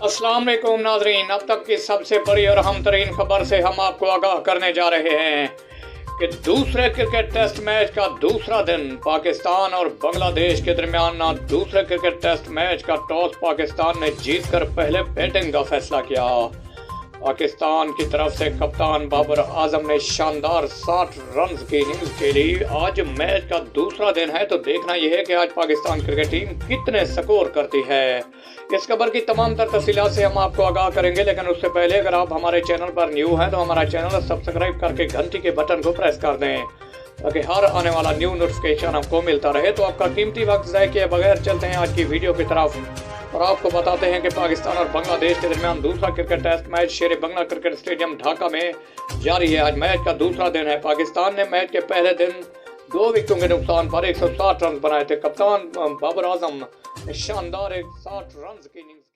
अस्सलाम वालेकुम नाजरीन, अब तक की सबसे बड़ी और अहम तरीन खबर से हम आपको आगाह करने जा रहे हैं कि दूसरे क्रिकेट टेस्ट मैच का दूसरा दिन पाकिस्तान और बांग्लादेश के दरमियान दूसरे क्रिकेट टेस्ट मैच का टॉस पाकिस्तान ने जीतकर पहले बैटिंग का फैसला किया। पाकिस्तान की तरफ से कप्तान बाबर आजम ने शानदार 60 रन की इनिंग्स खेली। आज मैच का दूसरा दिन है तो देखना यह है कि आज पाकिस्तान क्रिकेट टीम कितने स्कोर करती है। इस खबर की तमाम तर तफसीलात से हम आपको आगाह करेंगे, लेकिन उससे पहले अगर आप हमारे चैनल पर न्यू हैं तो हमारा चैनल सब्सक्राइब करके घंटी के बटन को प्रेस कर दें ताकि हर आने वाला न्यू नोटिफिकेशन आपको मिलता रहे। तो आपका कीमती वक्त ज़ाया किए बगैर चलते हैं आज की वीडियो की तरफ और आपको बताते हैं कि पाकिस्तान और बांग्लादेश के दरमियान दूसरा क्रिकेट टेस्ट मैच शेर बंगला क्रिकेट स्टेडियम ढाका में जारी है। आज मैच का दूसरा दिन है। पाकिस्तान ने मैच के पहले दिन 2 विकेटों के नुकसान पर 160 रन बनाए थे। कप्तान बाबर आजम ने शानदार 60 रन की इनिंग्स